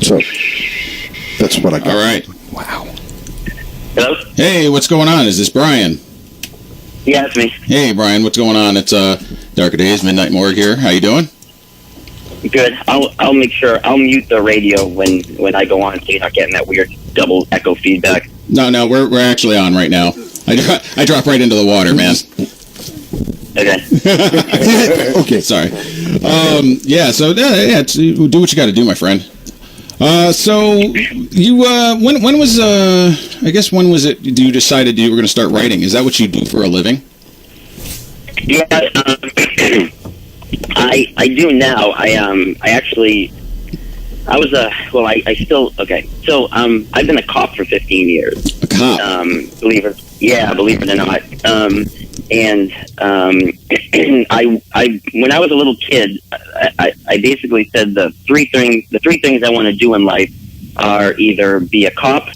So that's what I got. All right. Wow. Hello? Hey, what's going on? Is this Brian? Yeah, it's me. Hey, Brian, what's going on? It's Darker Days, Midnight Morgue here. How you doing? Good. I'll make sure I'll mute the radio when I go on, so you're not getting that weird double echo feedback. No, we're actually on right now. I drop right into the water, man. Okay. Okay. Sorry. Do what you got to do, my friend. So you when was it you decided you were going to start writing? Is that what you do for a living? Yeah, I do now. So I've been a cop for 15 years. A cop. Believe it or not. And I when I was a little kid, I basically said the three things I want to do in life are either be a cop.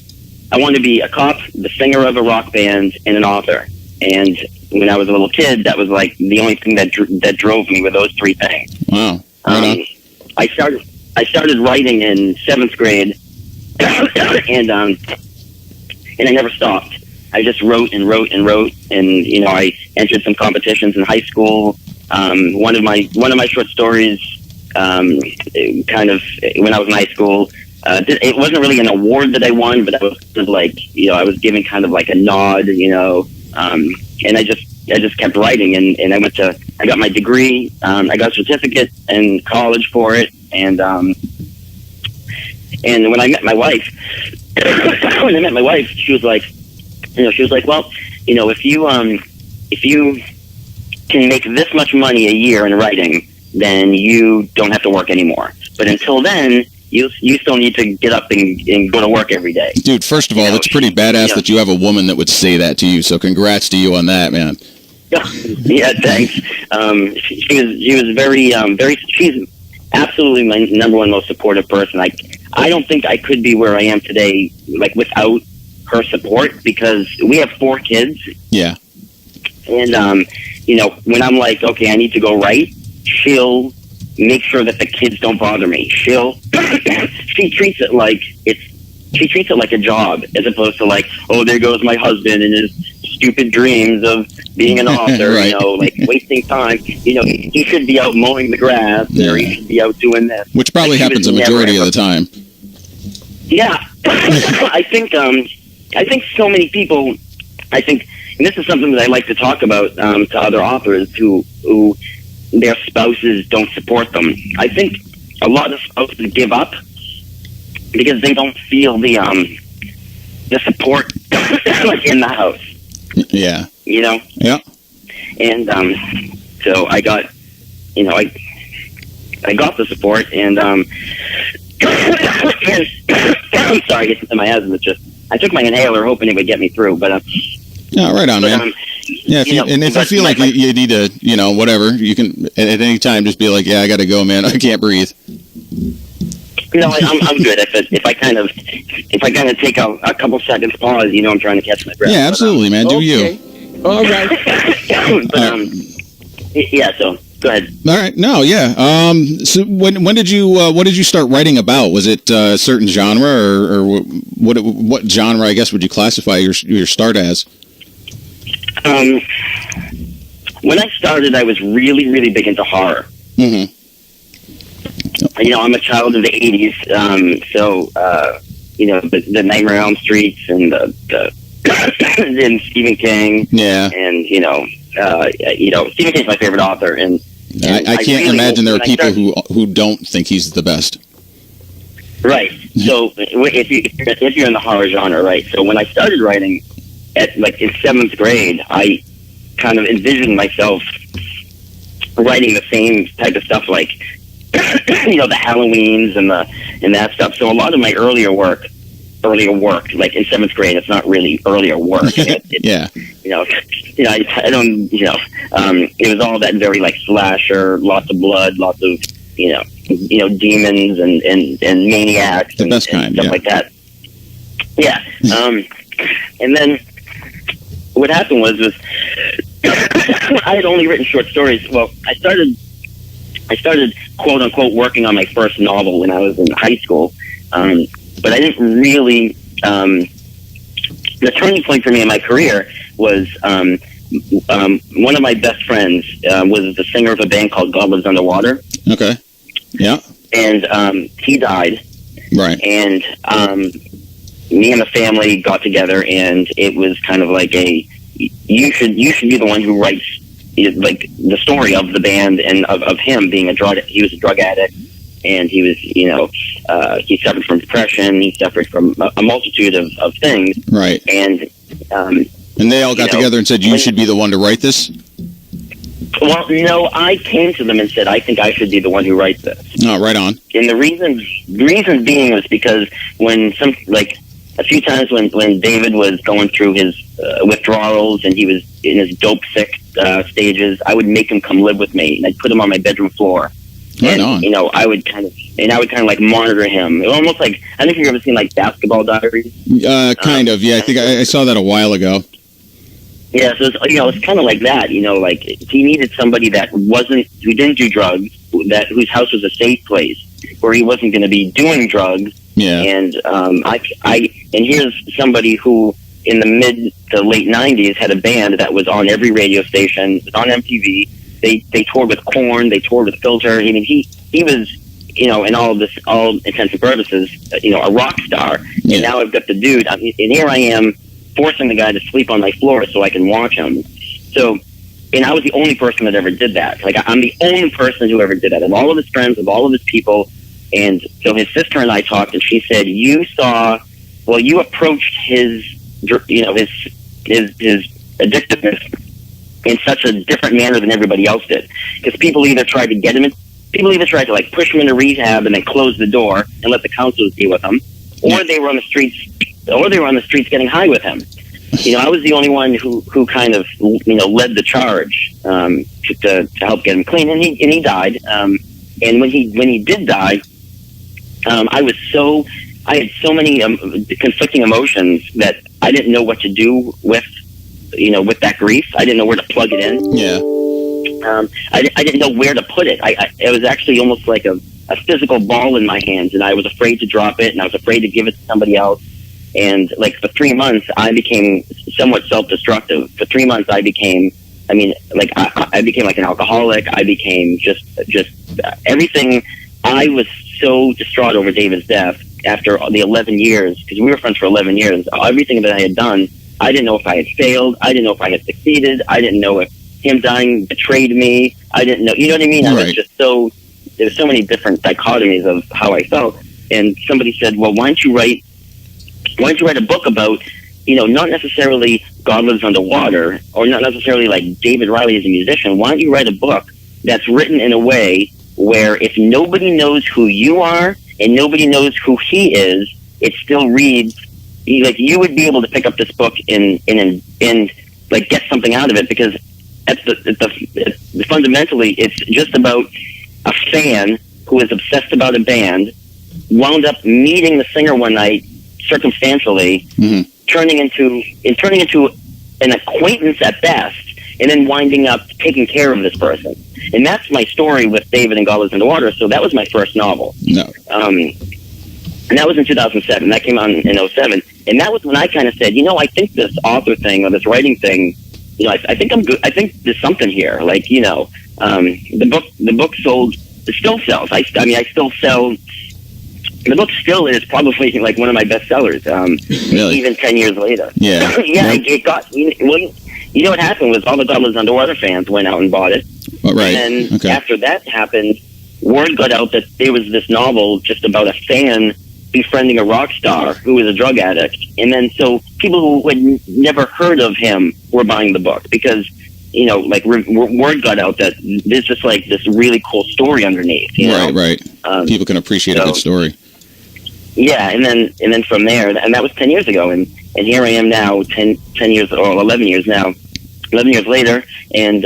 I want to be a cop, the singer of a rock band, and an author. And when I was a little kid, that was like the only thing that drove me were those three things. Wow. Right I started writing in 7th grade, and I never stopped. I just wrote, and I entered some competitions in high school. One of my short stories, kind of when I was in high school, it wasn't really an award that I won, but I was kind of like, I was given kind of like a nod, and I just kept writing, and I got my degree. I got a certificate in college for it, and when I met my wife, she was like, well, if you can make this much money a year in writing, then you don't have to work anymore. But until then, you still need to get up and go to work every day. Dude, first of all, it's pretty badass that you have a woman that would say that to you. So congrats to you on that, man. Yeah, thanks. She was very. She's absolutely my number one most supportive person. I don't think I could be where I am today, like, without her support, because we have 4 kids. Yeah. And when I'm like, okay, I need to go write, she'll make sure that the kids don't bother me. She treats it like a job, as opposed to like, oh, there goes my husband and his stupid dreams of being an author, right. Like wasting time. He should be out mowing the grass, or he should be out doing this. Which probably happens a majority of the time. Yeah. I think so many people, and this is something that I like to talk about to other authors who their spouses don't support them. I think a lot of spouses give up because they don't feel the support like in the house. Yeah. Yeah. And so I got the support, and I'm sorry, I get in my asthma. I took my inhaler hoping it would get me through, but yeah, right on, man. Yeah, if you feel like you need to, whatever, you can at any time just be like, yeah, I got to go, man. I can't breathe. I'm good if I kind of take a couple seconds pause. I'm trying to catch my breath. Yeah, absolutely, man. Do you? All right. Yeah. So go ahead. All right. No. Yeah. So when did you start writing about? Was it a certain genre, or what genre, I guess, would you classify your start as? When I started, I was really, really big into horror. Mm-hmm. I'm a child of the 80s, so the Nightmare on Elm Streets and the and Stephen King. Yeah. And Stephen King's my favorite author, and I can't imagine there are people who don't think he's the best. Right. So if you're in the horror genre, right? So when I started writing in 7th grade, I kind of envisioned myself writing the same type of stuff, like the Halloweens and that stuff. So a lot of my earlier work, like in 7th grade, it's not really earlier work. Yeah. I don't. It was all that very like slasher, lots of blood, lots of demons and maniacs and stuff like that. Yeah. And then what happened was I had only written short stories. Well, I started quote unquote working on my first novel when I was in high school. But I didn't really. The turning point for me in my career was one of my best friends was the singer of a band called God Lives Underwater. Okay. Yeah. And he died. Right. And me and the family got together, and it was kind of like you should be the one who writes like the story of the band and of him being he was a drug addict, and he was, he suffered from depression, he suffered from a multitude of things. Right. And they all got together and said, you should be the one to write this? Well, no, I came to them and said, I think I should be the one who writes this. Oh, right on. And the reason being was because a few times when David was going through his withdrawals and he was in his dope sick stages, I would make him come live with me, and I'd put him on my bedroom floor. Right on. I would kind of like monitor him. It was almost like, I don't know if you've ever seen like Basketball Diaries. Kind of. Yeah, I think I saw that a while ago. Yeah, so it's kind of like that. Like he needed somebody who didn't do drugs, whose house was a safe place where he wasn't going to be doing drugs. Yeah. And and here's somebody who in the mid to late '90s had a band that was on every radio station, on MTV. They toured with Korn, they toured with Filter. I mean, he was, in all intents and purposes, a rock star. Yeah. And now I've got the dude, and here I am forcing the guy to sleep on my floor so I can watch him. So, and I was the only person that ever did that. Like, I'm the only person who ever did that. Of all of his friends, of all of his people. And so his sister and I talked, and she said, you approached his addictiveness in such a different manner than everybody else did. Because people either tried to like push him into rehab and then close the door and let the counselors deal with him, or they were on the streets getting high with him. I was the only one who kind of led the charge to help get him clean, and he died. And when he did die, I had so many conflicting emotions that I didn't know what to do with that grief. I didn't know where to plug it in. Yeah. I didn't know where to put it. It was actually almost like a physical ball in my hands, and I was afraid to drop it, and I was afraid to give it to somebody else. And like for 3 months, I became somewhat self-destructive. For 3 months, I became like an alcoholic. I became just everything. I was so distraught over David's death after the 11 years, because we were friends for 11 years. Everything that I had done, I didn't know if I had failed. I didn't know if I had succeeded. I didn't know if him dying betrayed me. I didn't know. You know what I mean? I was just there were so many different dichotomies of how I felt. And somebody said, well, why don't you write a book about, not necessarily God Lives Underwater, or not necessarily like David Riley as a musician. Why don't you write a book that's written in a way where if nobody knows who you are and nobody knows who he is, it still reads like you would be able to pick up this book and like get something out of it, because fundamentally it's just about a fan who is obsessed about a band, wound up meeting the singer one night circumstantially, turning into an acquaintance at best, and then winding up taking care of this person. And that's my story with David and God Lives Underwater. So that was my first novel. No. And that was in 2007. That came out in 2007. And that was when I kind of said, I think this author thing or this writing thing, I think I'm good. I think there's something here. Like, the book sold, it still sells. I still sell. The book still is probably like one of my best sellers, really? Even 10 years later. Yeah. Yeah, it got, what happened was all the God Lives Underwater fans went out and bought it. Oh, right. And then after that happened, word got out that there was this novel just about a fan befriending a rock star who was a drug addict. And then so people who had never heard of him were buying the book because, word got out that there's just like this really cool story underneath. Right. People can appreciate a good story. Yeah, and then from there, and that was 10 years ago, and here I am now, 10 years, or 11 years now, 11 years later, and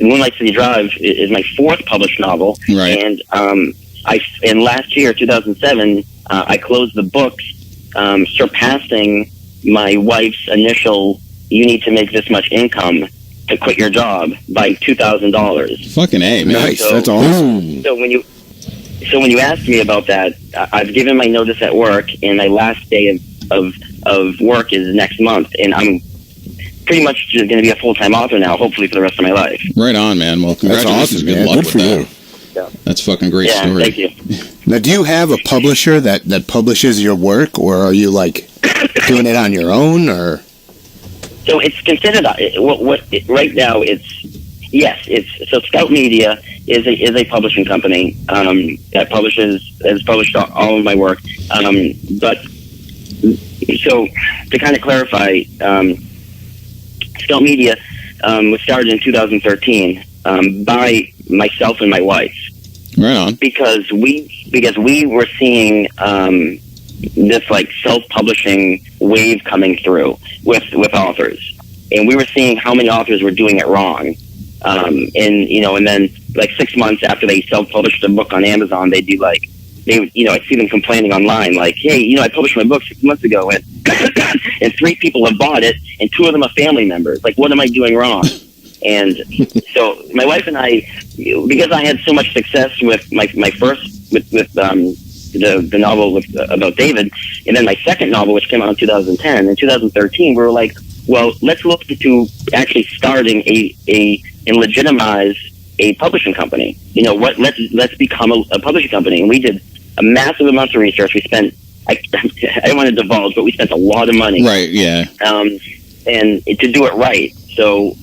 Moonlight City Drive is my fourth published novel, right. And last year, 2007, I closed the books, surpassing my wife's initial, you need to make this much income to quit your job by $2,000. Fucking A, man. Nice, that's awesome. So when So when you asked me about that, I've given my notice at work, and my last day of work is next month, and I'm pretty much just going to be a full-time author now, hopefully for the rest of my life. Right on, man. Well, congratulations. Awesome, Good man. luck Good with for that. you. Yeah. That's fucking great story. Thank you. Now, do you have a publisher that publishes your work, or are you like doing it on your own, or? So it's considered right now. It's so Scout Media is a publishing company that has published all of my work. But so to kind of clarify, Scout Media was started in 2013 by myself and my wife. Right on. Because we were seeing this like self-publishing wave coming through with authors, and we were seeing how many authors were doing it wrong. And then like 6 months after they self-published a book on Amazon, I'd see them complaining online, like, hey, I published my book 6 months ago, and and 3 people have bought it, and 2 of them are family members. Like, what am I doing wrong? And so my wife and I, because I had so much success with my first with the novel about David, and then my second novel, which came out in 2010, in 2013, we were like, well, let's look into actually starting and legitimize a publishing company. Let's become a publishing company. And we did a massive amount of research. We spent, I don't want to divulge, but we spent a lot of money. Right, yeah. And to do it right. So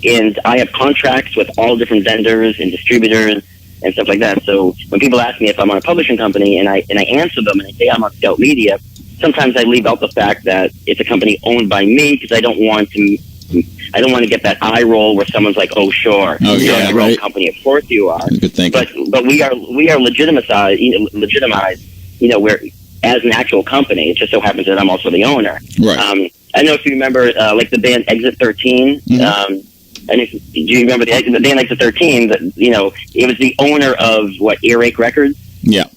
and I have contracts with all different vendors and distributors and stuff like that. So when people ask me if I'm on a publishing company, and I answer them and I say I'm on Scout Media, sometimes I leave out the fact that it's a company owned by me, because I don't want to get that eye roll where someone's like, "Oh, sure, oh, you're yeah, your own company. Of course you are." Good thinking. But we are legitimized. We're as an actual company. It just so happens that I'm also the owner. Right. I don't know if you remember, like the band Exit 13. Mm-hmm. And do you remember the band Exit 13? That it was the owner of Earache Records. Yeah.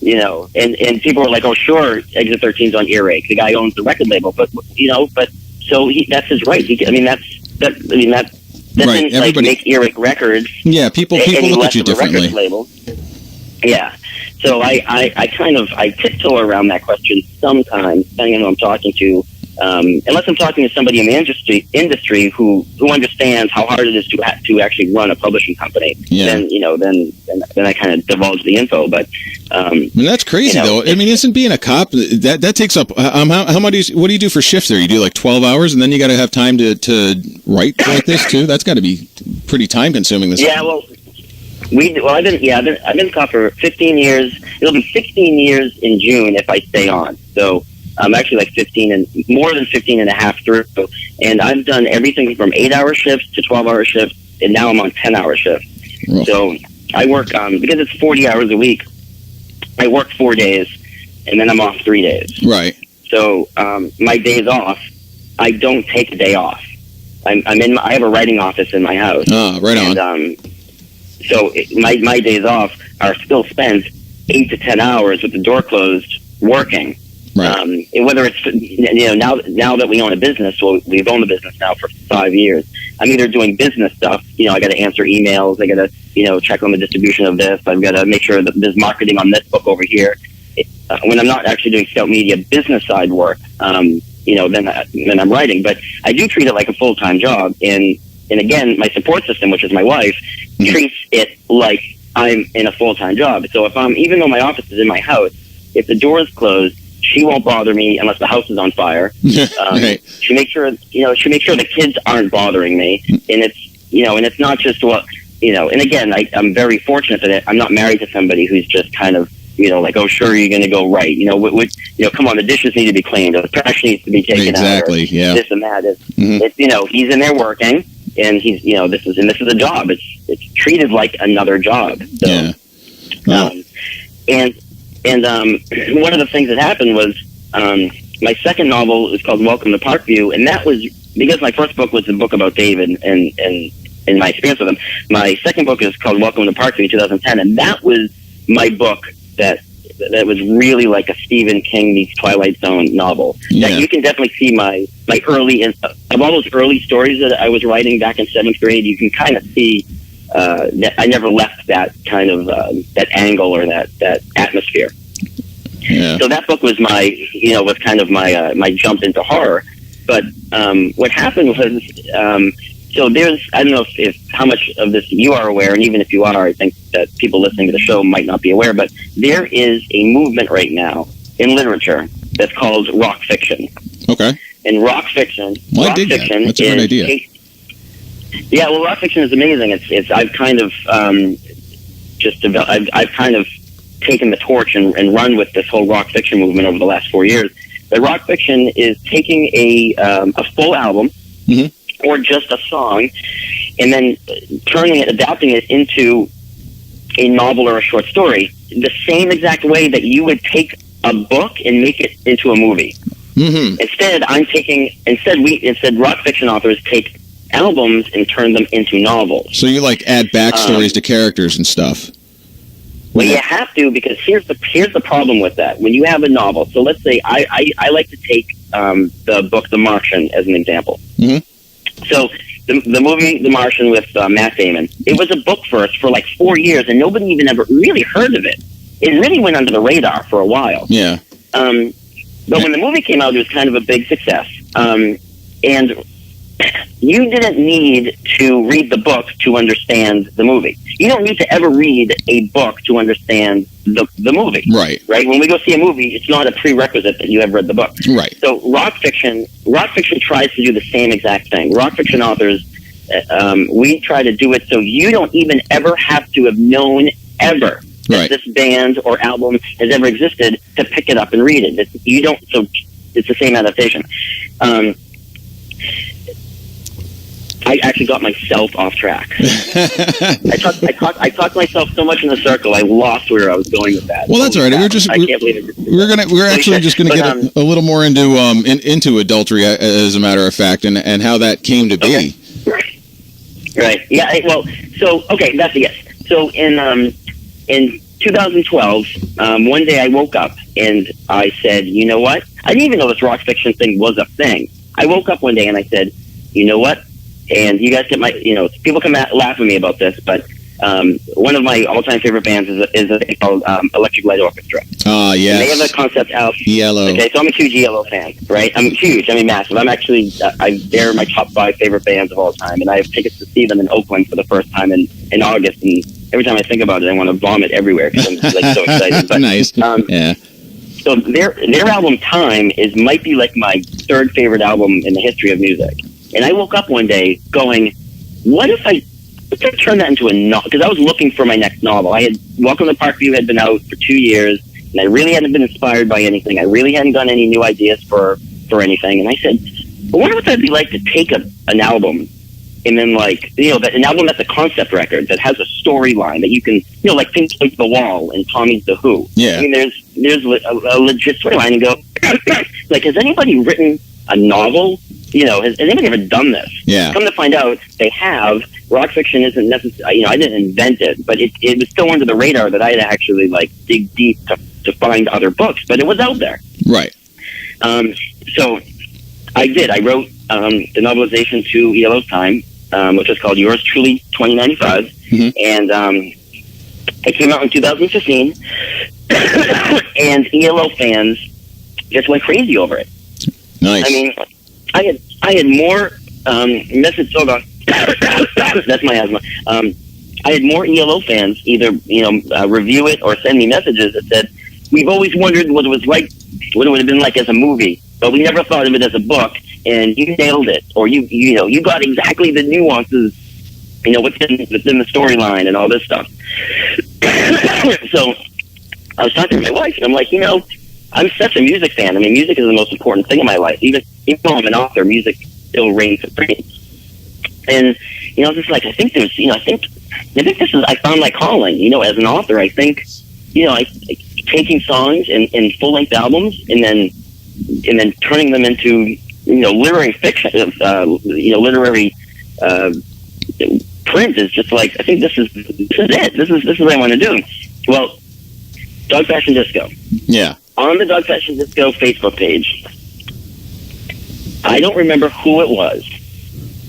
And people were like, "Oh, sure, Exit 13's on Earache. The guy owns the record label." But so that's his right. That Right. doesn't like make Earache Records. Yeah, people look at you differently. Label. Yeah. So I tiptoe around that question sometimes, depending on who I'm talking to. Unless I'm talking to somebody in the industry who understands how hard it is to actually run a publishing company, then I kind of divulge the info. But that's crazy though. I mean, isn't being a cop that takes up how much? What do you do for shifts there? You do like 12 hours, and then you got to have time to write like this too. That's got to be pretty time consuming. Yeah, well. I've been a cop for 15 years. It'll be 16 years in June if I stay on. So I'm actually like 15 and more than 15 and a half through. And I've done everything from 8-hour shifts to 12-hour shifts, and now I'm on 10-hour shifts. Oh. So I work because it's 40 hours a week. I work 4 days, and then I'm off 3 days. Right. So my days off, I don't take a day off. I have a writing office in my house. Oh, right on. And, so my days off are still spent 8 to 10 hours with the door closed working. Right. And whether it's now that we own a business, well, we've owned the business now for 5 years. I'm either doing business stuff. I got to answer emails. I got to check on the distribution of this. I've got to make sure that there's marketing on this book over here. When I'm not actually doing Scout Media business side work, then I'm writing. But I do treat it like a full-time job. And again, my support system, which is my wife, treats it like I'm in a full-time job. So even though my office is in my house, if the door is closed, she won't bother me unless the house is on fire. Right. She makes sure the kids aren't bothering me. And it's not just and again, I'm very fortunate that I'm not married to somebody who's just kind of, like, "Oh, sure, you're going to go right. Come on, the dishes need to be cleaned, or the trash needs to be taken exactly, out. Yeah. This and that. It's he's in there working. And he's, this is a job. It's treated like another job. So, yeah. Oh. And one of the things that happened was my second novel is called Welcome to Parkview, and that was because my first book was a book about David and my experience with him. My second book is called Welcome to Parkview in 2010, and that was my book that was really like a Stephen King meets Twilight Zone novel. Yeah. That you can definitely see my early of all those early stories that I was writing back in 7th grade. You can kind of see I never left that kind of that angle or that atmosphere. Yeah. So that book was was kind of my jump into horror. But what happened was, so there's, I don't know if how much of this you are aware, and even if you are, I think that people listening to the show might not be aware, but there is a movement right now in literature that's called rock fiction. Okay. And rock fiction, Well, I dig that. That's a good idea. Yeah, well, rock fiction is amazing. It's I've kind of I've kind of taken the torch and run with this whole rock fiction movement over the last 4 years. But rock fiction is taking a full album or just a song, and then adapting it into a novel or a short story, the same exact way that you would take a book and make it into a movie. Mm-hmm. Instead, rock fiction authors take albums and turn them into novels. So you add backstories to characters and stuff. Well, you have to, because here's the problem with that. When you have a novel, so let's say I like to take the book The Martian as an example. Mm-hmm. So the movie The Martian with Matt Damon, it was a book first for 4 years, and nobody even ever really heard of it. It really went under the radar for a while. Yeah. But when the movie came out, it was kind of a big success. And you didn't need to read the book to understand the movie. You don't need to ever read a book to understand the movie. Right. Right? When we go see a movie, it's not a prerequisite that you have read the book. Right. So rock fiction tries to do the same exact thing. Rock fiction authors, we try to do it so you don't even ever have to have known ever that this band or album has ever existed to pick it up and read it. So it's the same adaptation. I actually got myself off track. I talked myself so much in a circle, I lost where I was going with that. Well, that's all right. We're actually just gonna get a little more into Adultery, as a matter of fact, and how that came to be. Okay. Right. Yeah. That's a yes. So in 2012, one day I woke up and I said, you know what? I didn't even know this rock fiction thing was a thing. I woke up one day and I said, you know what? And you guys get people can laugh at me about this, but one of my all-time favorite bands is a band called Electric Light Orchestra. Yes. And they have a concept out. Yellow. Okay, so I'm a huge Yellow fan, right? I'm huge. I mean, massive. I'm actually, they're my top 5 favorite bands of all time, and I have tickets to see them in Oakland for the first time in August, and every time I think about it, I want to vomit everywhere because I'm so excited. But, nice. Yeah. So their album Time might be my third favorite album in the history of music. And I woke up one day going, what if I turn that into a novel? Because I was looking for my next novel. Welcome to Parkview had been out for 2 years, and I really hadn't been inspired by anything. I really hadn't gotten any new ideas for anything. And I said, I wonder what that'd be like to take an album and then an album that's a concept record that has a storyline that you can, things like The Wall and Tommy's The Who. Yeah. I mean, there's a legit storyline, and go, has anybody written a novel? Has anybody ever done this? Yeah. Come to find out, they have. Rock fiction isn't necessarily, I didn't invent it, but it was still under the radar that I had actually dig deep to find other books, but it was out there. Right. So I did. I wrote the novelization to ELO's Time, which was called Yours Truly 2095, and it came out in 2015, and ELO fans just went crazy over it. Nice. I mean, I had more message. Hold on, that's my asthma. I had more ELO fans either review it or send me messages that said, "We've always wondered what it was like, what it would have been like as a movie, but we never thought of it as a book, and you nailed it, or you got exactly the nuances, within the storyline and all this stuff." So I was talking to my wife, and I'm like, I'm such a music fan. I mean, music is the most important thing in my life. Even though I'm an author, music still reigns supreme. And just I think this is, I found my calling. As an author, I think, taking songs in full length albums and then turning them into literary fiction, literary print is just I think this is it. This is what I want to do. Well, Dog Fashion Disco. Yeah. On the Dog Fashion Disco Facebook page, I don't remember who it was.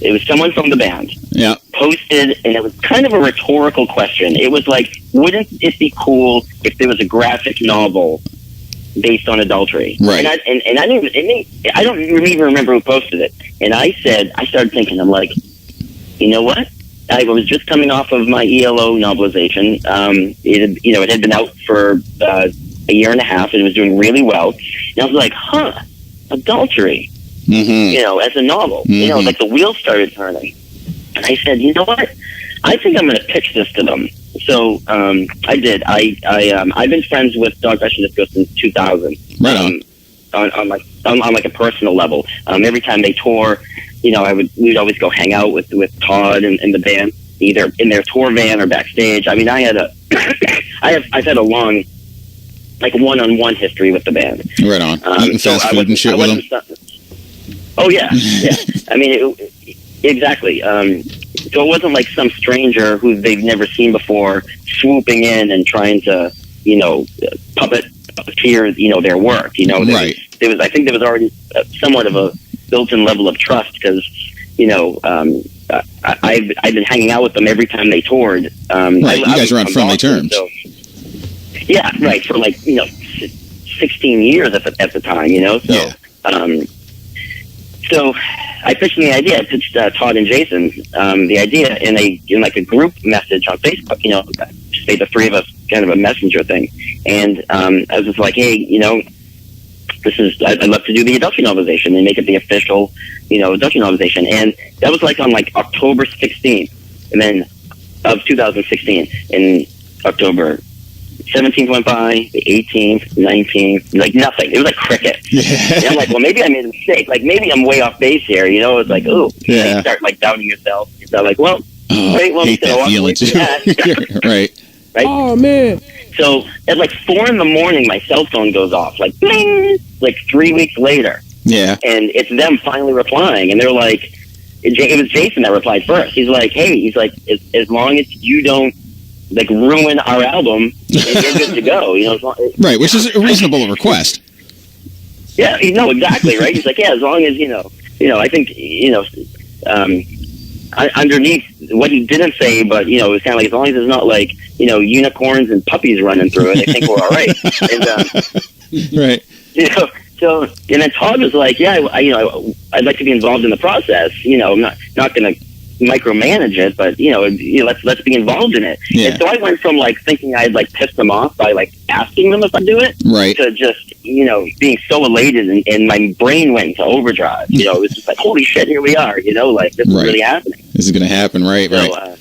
It was someone from the band. Yeah. posted, and it was kind of a rhetorical question. It was like, wouldn't it be cool if there was a graphic novel based on adultery? Right. And I don't even remember who posted it. And I started thinking, I'm like, you know what? I was just coming off of my ELO novelization. It had been out for a year and a half, and it was doing really well. And I was like, Adultery, as a novel. Mm-hmm. Like the wheels started turning. And I said, you know what? I think I'm going to pitch this to them. So I did. I've been friends with Dog Fashion Disco since 2000. Right on like a personal level. Every time they tour, we'd always go hang out with Todd and the band, either in their tour van or backstage. I mean, I've had a long, like, one-on-one history with the band. Right on. Eating fast food and shit with them. Oh yeah, yeah. I mean, exactly. So it wasn't like some stranger who they've never seen before swooping in and trying to, puppeteer, their work. Right. I think there was already somewhat of a built-in level of trust because, I've been hanging out with them every time they toured. Right. You guys are on friendly terms. So, yeah, right. For 16 years at the time, So, yeah. So I pitched them the idea. I pitched Todd and Jason the idea in a group message on Facebook. Just made the three of us kind of a messenger thing. And I was just like, hey, I'd love to do the Adultery novelization and make it the official, Adultery novelization. And that was on October 16th, and then of 2016. In October 17th went by, the 18th, 19th, nothing. It was like cricket. Yeah. And I'm like, well, maybe I made a mistake. Maybe I'm way off base here. It's like, oh, yeah. You start doubting yourself. You start well, wait, well, hate that feeling too. Right. Oh man. So at 4 a.m, my cell phone goes off, bling, 3 weeks later. Yeah. And it's them finally replying, and they're like, it was Jason that replied first. He's like, hey, as long as you don't ruin our album, you're good to go. Right, which is a reasonable request. Yeah, exactly, right? He's like, yeah, as long as I think underneath what he didn't say, but it was kind of as long as it's not unicorns and puppies running through it, I think we're all right. And right. So and then Todd was like, yeah, I'd like to be involved in the process. I'm not going to micromanage it, but let's be involved in it. Yeah. And so I went from thinking I'd pissed them off by asking them if I'd do it, right, to just being so elated, and my brain went into overdrive. It was just holy shit, here we are. This is really happening. This is going to happen, right? So, right.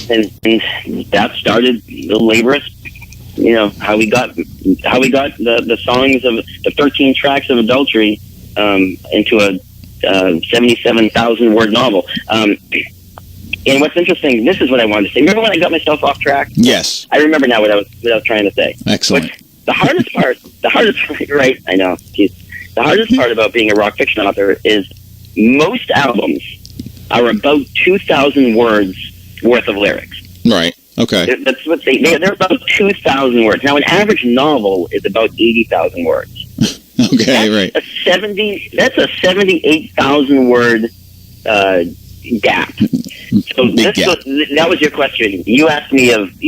And that started the laborious. How we got the songs of the 13 tracks of Adultery into a 77,000 word novel. And what's interesting, this is what I wanted to say. Remember when I got myself off track? Yes. I remember now what I was trying to say. Excellent. The hardest part, right? I know. Geez. The hardest part about being a rock fiction author is most albums are about 2,000 words worth of lyrics. Right. Okay. That's what they're about 2,000 words. Now, an average novel is about 80,000 words. Okay, that's right. That's a 78,000 word gap. So that was your question. You asked me if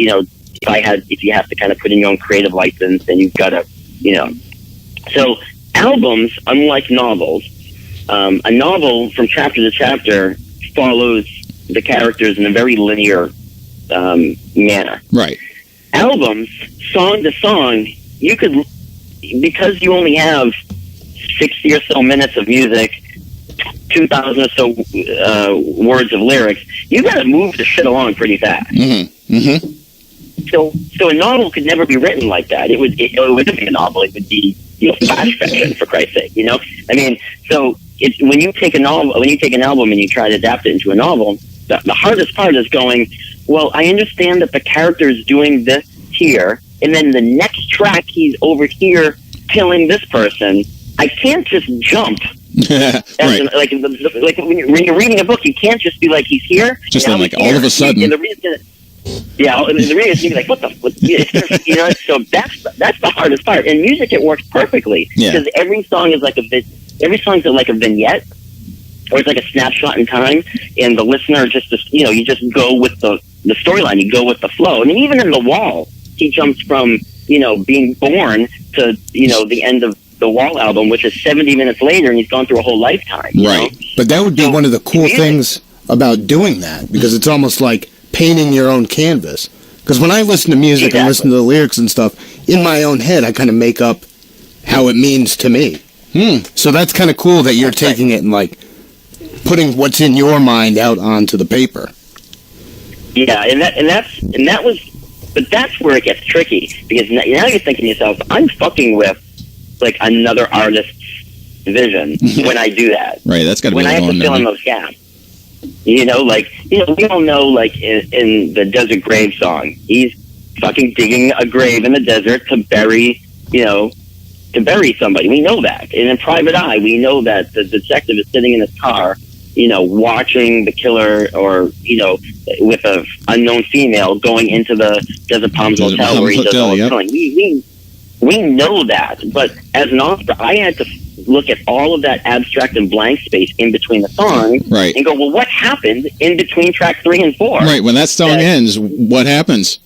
you have to kind of put in your own creative license, then you've got to, So albums, unlike novels, a novel from chapter to chapter follows the characters in a very linear manner. Right. Albums, song to song, you could, because you only have 60 or so minutes of music, 2,000 or so words of lyrics, you got to move the shit along pretty fast. Mm-hmm. Mm-hmm. So a novel could never be written like that. It wouldn't be a novel. It would be flash fiction, for Christ's sake. I mean, so when you take an album and you try to adapt it into a novel, the hardest part is going, well, I understand that the character is doing this here, and then the next track he's over here killing this person. I can't just jump. Right. Like when you're reading a book, you can't just be like, he's here. Just then, all of a sudden. And the reason is you be like, what the? So that's the hardest part. In music, it works perfectly because every song is like a vignette. or it's like a snapshot in time, and the listener just you just go with the storyline, you go with the flow. I mean, even in The Wall, he jumps from being born to the end of the Wall album, which is 70 minutes later, and he's gone through a whole lifetime. Right, but that would be one of the cool things about doing that, because it's almost like painting your own canvas. Because when I listen to music and listen to the lyrics and stuff, in my own head, I kind of make up how it means to me. So that's kind of cool that you're taking it and like putting what's in your mind out onto the paper. Yeah, and that was, but that's where it gets tricky, because now you're thinking to yourself, I'm fucking with like another artist's vision when I do that. Right, that's got to be when I have to fill in those gaps. We all know, like in the Desert Grave song, he's fucking digging a grave in the desert to bury somebody. We know that. And in Private Eye, we know that the detective is sitting in his car, watching the killer, or with a unknown female going into the Desert Palms Hotel where he does all the killing. We know that, but as an author, I had to look at all of that abstract and blank space in between the songs, right, and go, well, what happened in between track 3 and 4? Right, when that song ends, what happens?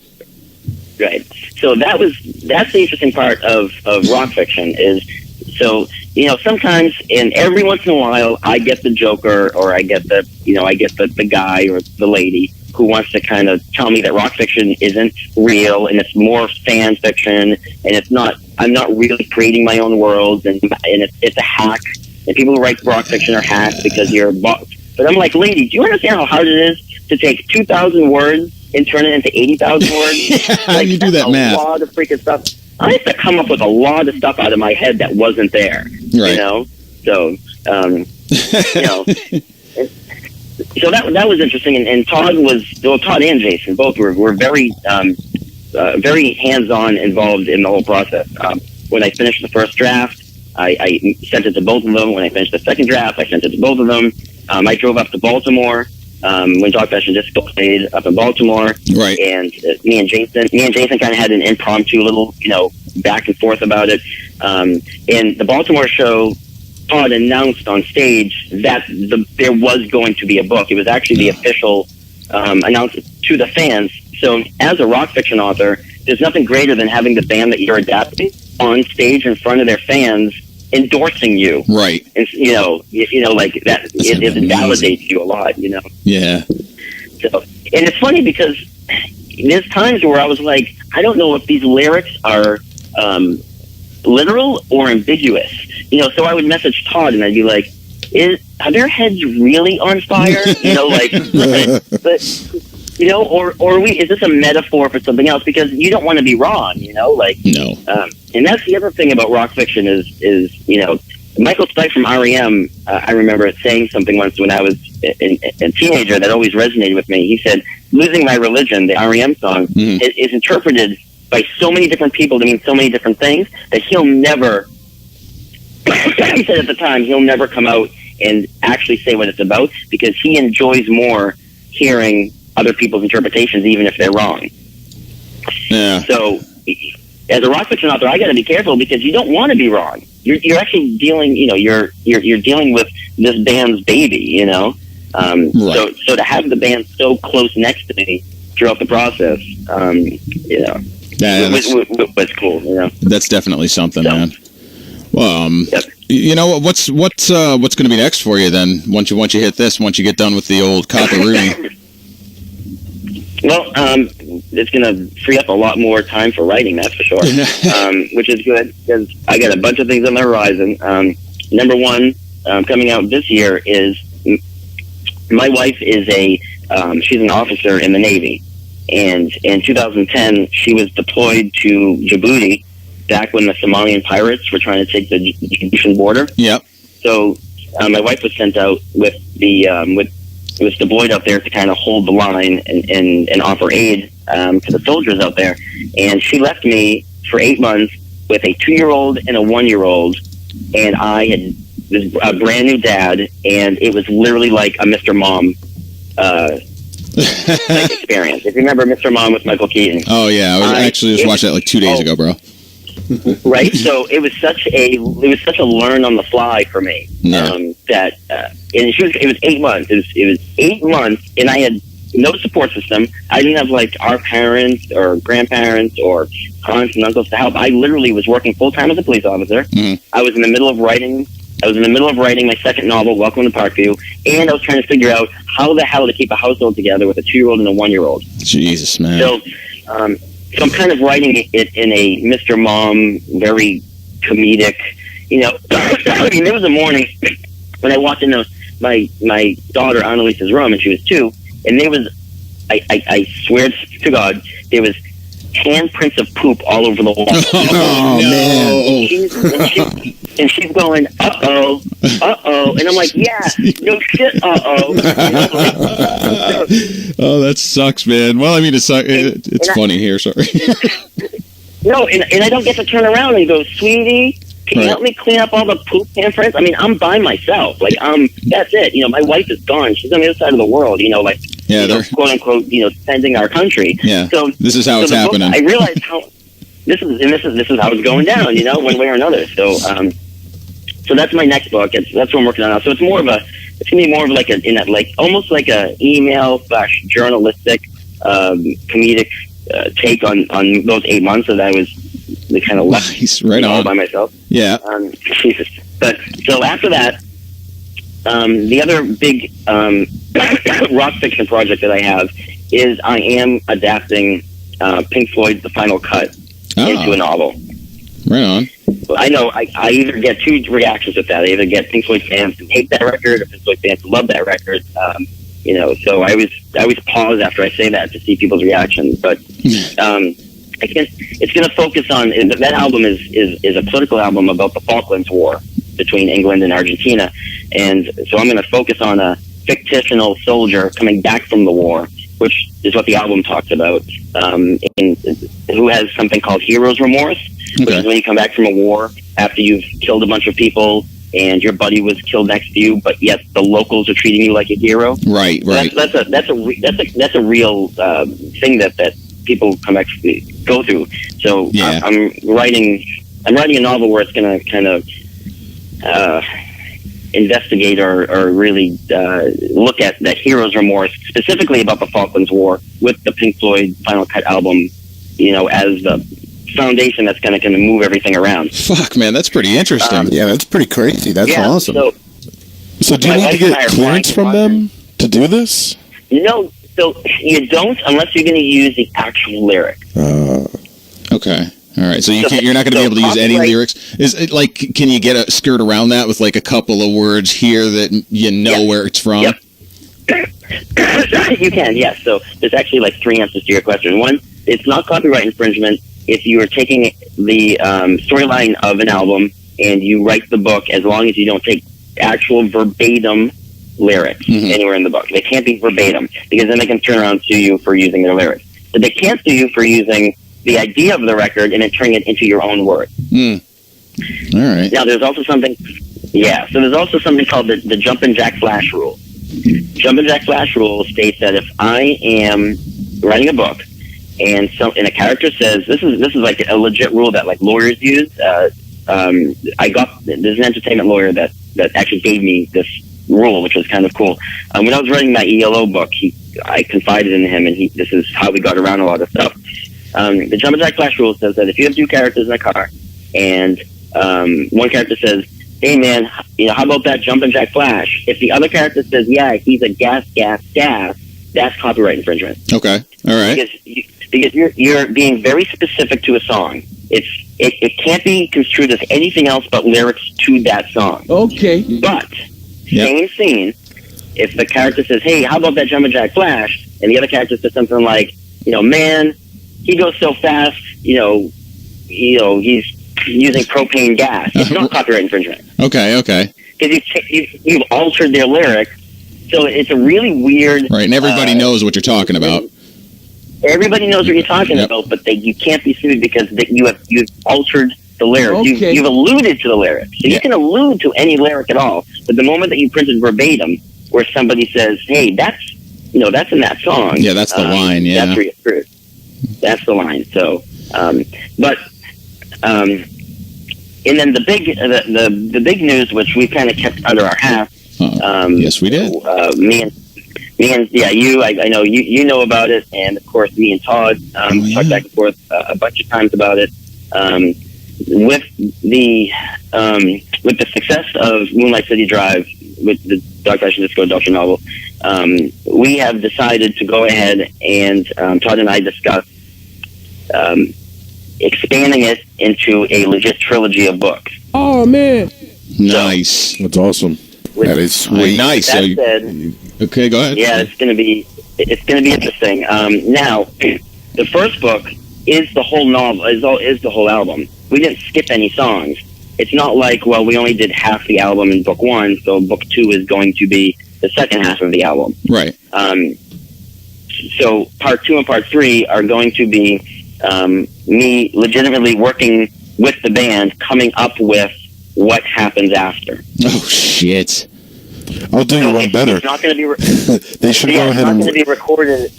Right. So that's the interesting part of rock fiction is, sometimes, and every once in a while, I get the joker, or I get the guy or the lady who wants to kind of tell me that rock fiction isn't real and it's more fan fiction, and I'm not really creating my own worlds, and it's a hack, and people who write rock fiction are hacks because but I'm like, lady, do you understand how hard it is to take 2,000 words and turn it into 80,000 words? Yeah, how do you do that math? A lot of freaking stuff. I have to come up with a lot of stuff out of my head that wasn't there. Right. So so that was interesting, and Todd and Jason both were very very hands-on involved in the whole process. When I finished the first draft, I sent it to both of them. When I finished the second draft, I sent it to both of them. I drove up to Baltimore when Dog Fashion Disco played up in Baltimore, right? And me and Jason kind of had an impromptu little back and forth about it. In the Baltimore show, Todd announced on stage that there was going to be a book. It was actually the official announcement to the fans. So as a rock fiction author, there's nothing greater than having the band that you're adapting on stage in front of their fans endorsing you. Right. And, like that, it validates you a lot, Yeah. So, and it's funny because there's times where I was like, I don't know if these lyrics are literal or ambiguous. So I would message Todd and I'd be like, are their heads really on fire? but is this a metaphor for something else? Because you don't want to be wrong, No. And that's the other thing about rock fiction is Michael Stipe from REM, I remember saying something once when I was a teenager that always resonated with me. He said, "Losing My Religion," the REM song, is interpreted by so many different people to mean so many different things that he'll never, he said at the time, he'll never come out and actually say what it's about, because he enjoys more hearing other people's interpretations, even if they're wrong. Yeah. So, as a rock fiction author, I got to be careful, because you don't want to be wrong. You're actually dealing, you're dealing with this band's baby, Right. So to have the band so close next to me throughout the process, Yeah, was cool, That's definitely something, So, man. Well, yep. What's going to be next for you then? Once you hit this, once you get done with the old Copperoonie? Well, it's going to free up a lot more time for writing, that's for sure. Which is good, because I got a bunch of things on the horizon. Number one, coming out this year is my wife is she's an officer in the Navy. And in 2010, she was deployed to Djibouti back when the Somalian pirates were trying to take the Egyptian border. Yep. So my wife was sent out with was deployed out there to kind of hold the line and offer aid to the soldiers out there. And she left me for 8 months with a 2-year-old and a 1-year-old, and I had a brand new dad, and it was literally like a Mr. Mom experience. If you remember Mr. Mom with Michael Keaton. Oh yeah, I actually just watched that like 2 days ago, bro. right? So it was such a learn on the fly for me. Yeah. That and it was 8 months. It was 8 months, and I had no support system. I didn't have like our parents or grandparents or aunts and uncles to help. I literally was working full time as a police officer. Mm-hmm. I was in the middle of writing my second novel, Welcome to Parkview, and I was trying to figure out how the hell to keep a household together with a 2-year-old and a 1-year-old. Jesus, man. So I'm kind of writing it in a Mr. Mom, very comedic, I mean, there was a morning when I walked into my daughter Annalise's room, and she was 2, and there was, I swear to God, there was handprints of poop all over the wall. Oh, man. And she's going, uh-oh, and I'm like, yeah, no shit, uh-oh. Oh, that sucks, man. Well, I mean, it's funny here, sorry. No, and I don't get to turn around and go, sweetie, can you help me clean up all the poop handprints? I mean, I'm by myself. Like, that's it. My wife is gone. She's on the other side of the world, they're quote unquote, defending our country. Yeah. So this is how it's happening. I realized how this is how it's going down, one way or another. So so that's my next book. That's what I'm working on now. So it's gonna be more of like almost like a email / journalistic comedic take on those 8 months that I was kind of left all by myself. Yeah. Jesus. But so after that, the other big rock fiction project that I have is I am adapting Pink Floyd's The Final Cut into a novel. Right on. I know I either get 2 reactions with that. I either get Pink Floyd fans who hate that record or Pink Floyd fans who love that record. So I always pause after I say that to see people's reactions. But I guess it's going to focus on that album is a political album about the Falklands War between England and Argentina, and so I'm going to focus on a fictional soldier coming back from the war, which is what the album talks about, and who has something called hero's remorse, which is when you come back from a war after you've killed a bunch of people and your buddy was killed next to you, but yet the locals are treating you like a hero. Right. That's a real thing that people come actually go through. So I'm writing a novel where it's going to kind of investigate or really look at that hero's remorse, specifically about the Falklands War, with the Pink Floyd Final Cut album, as the foundation that's going to move everything around. Fuck, man, that's pretty interesting. Yeah, that's pretty crazy. That's awesome. So do you need to get clearance from them to do this? No, so you don't unless you're going to use the actual lyric. Okay. All right. So you're not going to be able to use any lyrics. Is it like, can you get a skirt around that with like a couple of words here that where it's from? Yep. You can, yes. So there's actually like 3 answers to your question. One, it's not copyright infringement if you are taking the storyline of an album and you write the book, as long as you don't take actual verbatim lyrics anywhere in the book. They can't be verbatim, because then they can turn around and sue you for using their lyrics. But they can't sue you for using the idea of the record and then turning it into your own words. All right. Now, there's also something called the Jumpin' Jack Flash rule. Jumpin' Jack Flash rule states that if I am writing a book and a character says, this is like a legit rule that like lawyers use. There's an entertainment lawyer that actually gave me this rule, which was kind of cool. When I was writing my ELO book, I confided in him, and this is how we got around a lot of stuff. The Jumpin' Jack Flash rule says that if you have 2 characters in a car, and one character says, "Hey man, how about that Jumpin' Jack Flash?" If the other character says, "Yeah, he's a gas," that's copyright infringement. Okay, all right. Because you're being very specific to a song. It can't be construed as anything else but lyrics to that song. Okay. But same scene, if the character says, "Hey, how about that Jumpin' Jack Flash?" and the other character says something like, "Man, he goes so fast, he's using propane gas." It's not copyright infringement. Okay. Because you've altered their lyrics, so it's a really weird. Right, and everybody knows what you're talking about. Everybody knows what you're talking about, but you can't be sued because you've altered the lyrics. Okay. You've alluded to the lyrics, so you can allude to any lyric at all. But the moment that you print it verbatim, where somebody says, "Hey, that's in that song," that's the line. Yeah, that's where you're screwed. That's the line. So, but And then the big news, which we kind of kept under our hat. Yes, we did. Me and you. I know you know about it, and of course me and Todd talked back and forth a bunch of times about it. With the success of Moonlight City Drive, with the Dark Fashion Disco Adultery novel, we have decided to go ahead and Todd and I discussed expanding it into a legit trilogy of books. Oh man, nice. That's awesome. That is sweet. Nice. That So said, okay, go ahead. yeah, it's gonna be interesting. Now, the first book is the whole novel, is the whole album. We didn't skip any songs. It's not like, well, we only did half the album in book one, so book two is going to be the second half of the album. Right. So part two and part three are going to be me legitimately working with the band, coming up with what happens after. Oh shit! I'll do you one better. It's not going to be. They should go ahead and. It's not going to be recorded.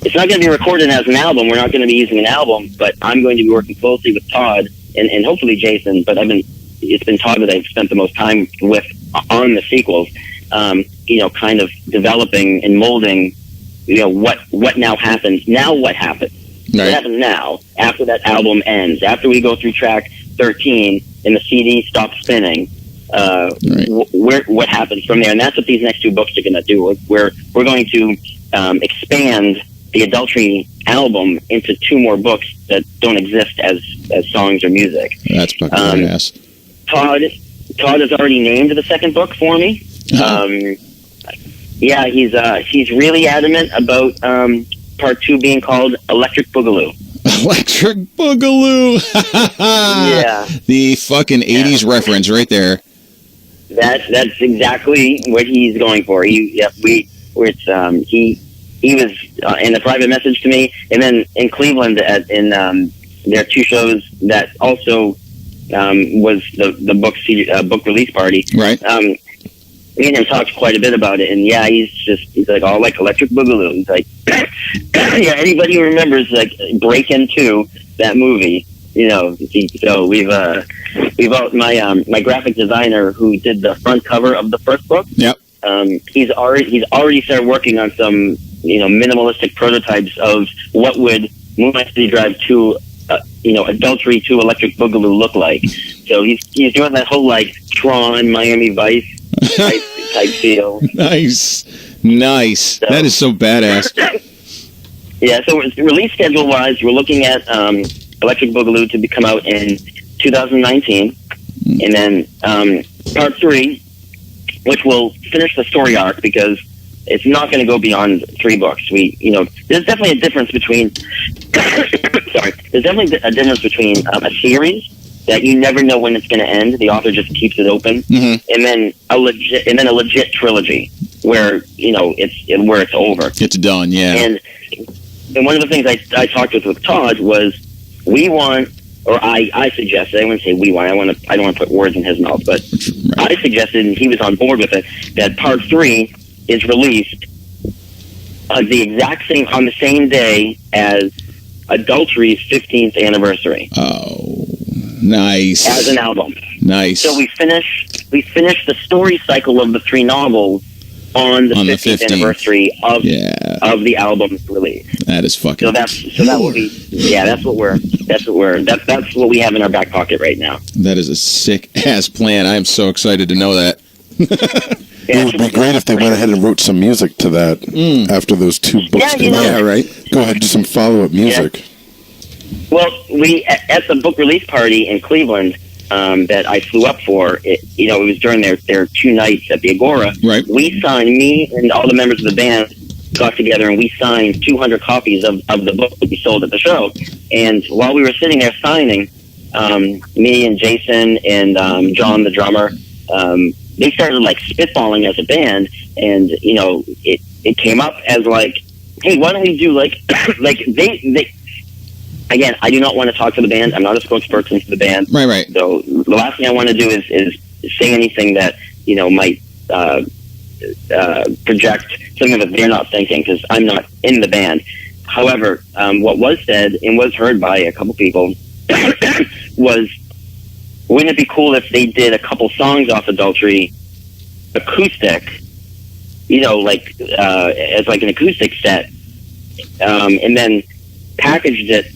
It's not going to be recorded as an album. We're not going to be using an album, but I'm going to be working closely with Todd and hopefully Jason. But it's been Todd that I've spent the most time with on the sequels. Kind of developing and molding. What now happens? Now what happens? Right. What happens now after that album ends? After we go through track 13 and the CD stops spinning, what happens from there? And that's what these next two books are going to do. We're going to expand the Adultery album into two more books that don't exist as songs or music. That's fucking badass. Todd has already named the second book for me. Yeah, he's really adamant about part two being called Electric Boogaloo. Electric Boogaloo. Yeah, the fucking 80s reference right there. That's exactly what he's going for. He was in a private message to me, and then in Cleveland in their two shows that also was the book release party. Right. Me and him talked quite a bit about it, and yeah, he's like, oh, like Electric Boogaloo. He's like, yeah, anybody who remembers like Break-In 2, that movie, so we've all, my graphic designer who did the front cover of the first book. Yep. He's already started working on some minimalistic prototypes of what would Moonlight City Drive 2, Adultery 2 Electric Boogaloo look like. So he's doing that whole like Tron, Miami Vice type feel. Nice. So, that is so badass. Yeah, so release schedule wise, we're looking at Electric Boogaloo to come out in 2019, and then part 3, which will finish the story arc because it's not going to go beyond 3 books. There's definitely a difference between there's definitely a difference between a series that you never know when it's going to end. The author just keeps it open, and then a legit trilogy where it's over. It's done, yeah. And one of the things I talked with Todd was we want, or I suggested, I wouldn't say we want. I don't want to put words in his mouth, but right. I suggested, and he was on board with it, that part 3 is released on the same day as Adultery's 15th anniversary. Oh, nice. As an album. Nice. So we finish the story cycle of the 3 novels on the 15th anniversary of the album's release. That is fucking. So that will be that's what we have in our back pocket right now. That is a sick ass plan. I am so excited to know that. It would be great if they went ahead and wrote some music to that after those 2 books came out. Yeah, right. Go ahead, do some follow-up music. Yeah. Well, we at the book release party in Cleveland that I flew up for. It was during their 2 nights at the Agora. Right. Me and all the members of the band got together and we signed 200 copies of the book that we sold at the show. And while we were sitting there signing, me and Jason and John, the drummer, they started like spitballing as a band, and it came up as like, hey, why don't we do like like they again, I do not want to talk to the band. I'm not a spokesperson for the band. Right. So the last thing I want to do is say anything that might project something that they're not thinking, because I'm not in the band. However, what was said and was heard by a couple people was, wouldn't it be cool if they did a couple songs off Adultery acoustic, you know, like as like an acoustic set, and then packaged it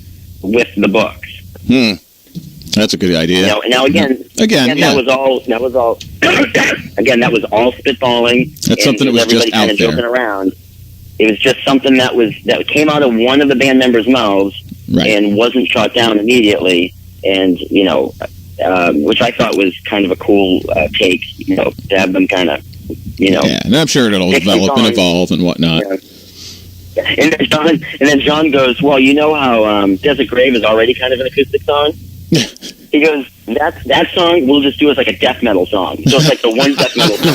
with the books. That's a good idea. Now again, yeah. that was all. Again, that was all spitballing. That's something that was just out there, joking around. It was just something that came out of one of the band members' mouths, right, and wasn't shot down immediately. And you know, which I thought was kind of a cool take. You know, to have them kind of, you know, yeah. And I'm sure it'll develop and evolve and whatnot. Yeah. And then John goes, well, you know how Desert Grave is already kind of an acoustic song? He goes, that song we'll just do as like a death metal song. So it's like the one death metal song.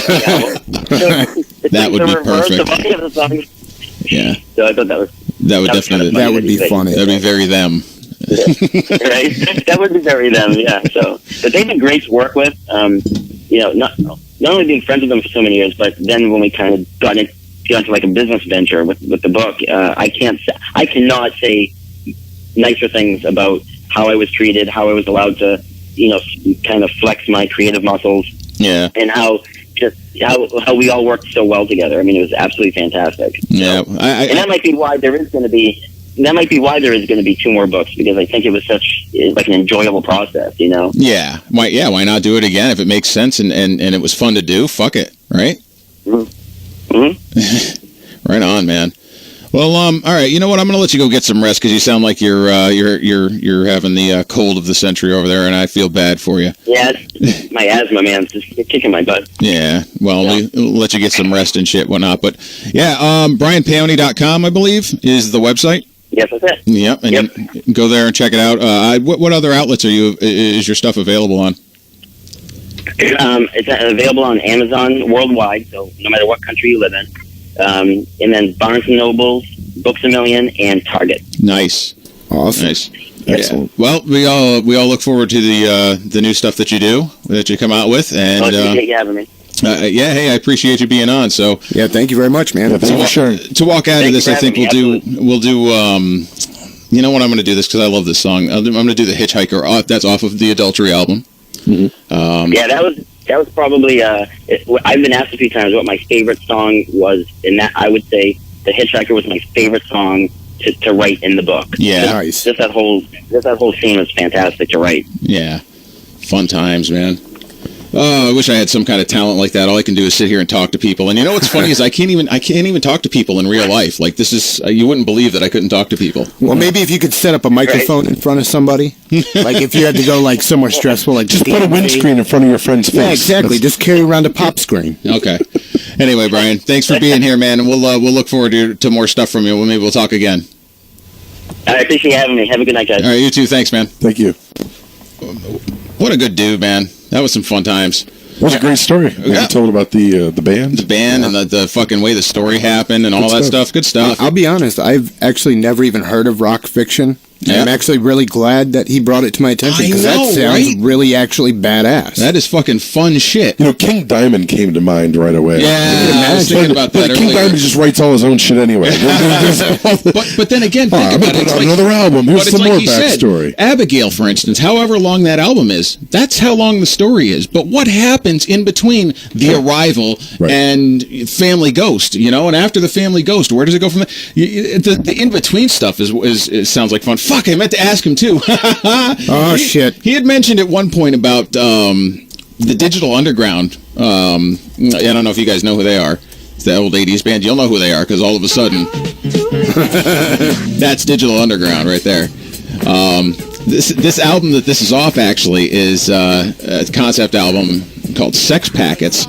That would be perfect. Of any of the songs. Yeah. So I thought that would definitely that would be funny. That'd be very them. Right? That would be very them, yeah. So, but they've been great to work with. You know, not only being friends with them for so many years, but then when we kind of got into like a business venture with the book, I cannot say nicer things about how I was treated, how I was allowed to, you know, kind of flex my creative muscles. Yeah. And how we all worked so well together. I mean, it was absolutely fantastic. Yeah. And that might be why there is going to be 2 more books, because I think it was such like an enjoyable process, you know? Yeah. Why not do it again if it makes sense and it was fun to do? Fuck it, right? Mm-hmm. Right on, man. Well, all right. You know what? I'm going to let you go get some rest because you sound like you're having the cold of the century over there, and I feel bad for you. Yeah, it's my asthma, man, it's just kicking my butt. Yeah. Well, we'll let you get some rest and shit, whatnot. But yeah, BrianPaone.com, I believe, is the website. Yes, that's it. Yep. And you can go there and check it out. What other outlets is your stuff available on? It's available on Amazon worldwide, so no matter what country you live in. And then Barnes & Nobles, Books A Million, and Target. Nice. Awesome. Nice. Excellent. Yeah. Well, we all look forward to the new stuff that you come out with. And I appreciate you having me. Hey, I appreciate you being on. So yeah, thank you very much, man. Yeah, thank you for sharing. To walk out of this, I think we'll do. You know what? I'm going to do this because I love this song. I'm going to do the Hitchhiker. That's off of the Adultery album. Mm-hmm. Yeah, that was probably. I've been asked a few times what my favorite song was, and that I would say the Hitchhiker was my favorite song to write in the book. Yeah, nice. Just that whole scene was fantastic to write. Yeah, fun times, man. Oh, I wish I had some kind of talent like that. All I can do is sit here and talk to people. And you know what's funny is I can't even talk to people in real life. Like this is you wouldn't believe that I couldn't talk to people. Well, maybe if you could set up a microphone in front of somebody, like if you had to go like somewhere stressful, like just put a windscreen in front of your friend's face. Yeah, exactly. Just carry around a pop screen. Okay. Anyway, Brian, thanks for being here, man. And we'll look forward to more stuff from you. Maybe we'll talk again. I appreciate you having me. Have a good night, guys. All right, you too. Thanks, man. Thank you. What a good dude, man. That was some fun times. That was a great story. You told about the band. The band and the fucking way the story happened and all that stuff. Good stuff. I'll be honest, I've actually never even heard of Rock Fiction. Yeah. I'm actually really glad that he brought it to my attention because that sounds really actually badass. That is fucking fun shit. You know, King Diamond came to mind right away. Yeah, I was thinking about that King Diamond just writes all his own shit anyway. but then again, think about it. It's like another album. Here's some more backstory. Abigail, for instance, however long that album is, that's how long the story is. But what happens in between the arrival and Family Ghost? You know, and after the Family Ghost, where does it go from there? The in between stuff is sounds like fun. Fuck, I meant to ask him too. Oh shit! He had mentioned at one point about the Digital Underground. I don't know if you guys know who they are. It's the old '80s band. You'll know who they are because all of a sudden, that's Digital Underground right there. This album that this is off actually is a concept album called Sex Packets.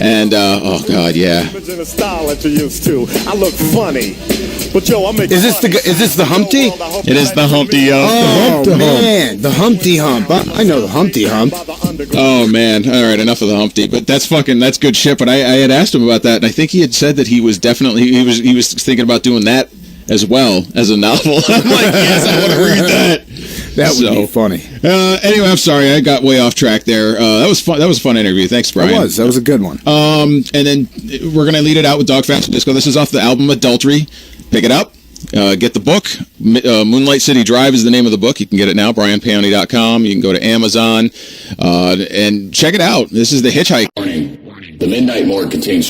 And oh god, yeah. I look funny. But yo, is this the Humpty? It is the Humpty, yo. Oh man, the Humpty Hump. I know the Humpty Hump. Oh man, all right, enough of the Humpty. But that's good shit. But I had asked him about that, and I think he had said that he was thinking about doing that as well as a novel. I'm like, yes, I want to read that. That would be funny. Anyway, I'm sorry, I got way off track there. That was fun. That was a fun interview. Thanks, Brian. That was a good one. And then we're gonna lead it out with Dog Fashion Disco. This is off the album Adultery. Pick it up. Get the book. Moonlight City Drive is the name of the book. You can get it now, brianpaone.com. You can go to Amazon and check it out. This is The Hitchhiker. Warning. The Midnight Morgue contains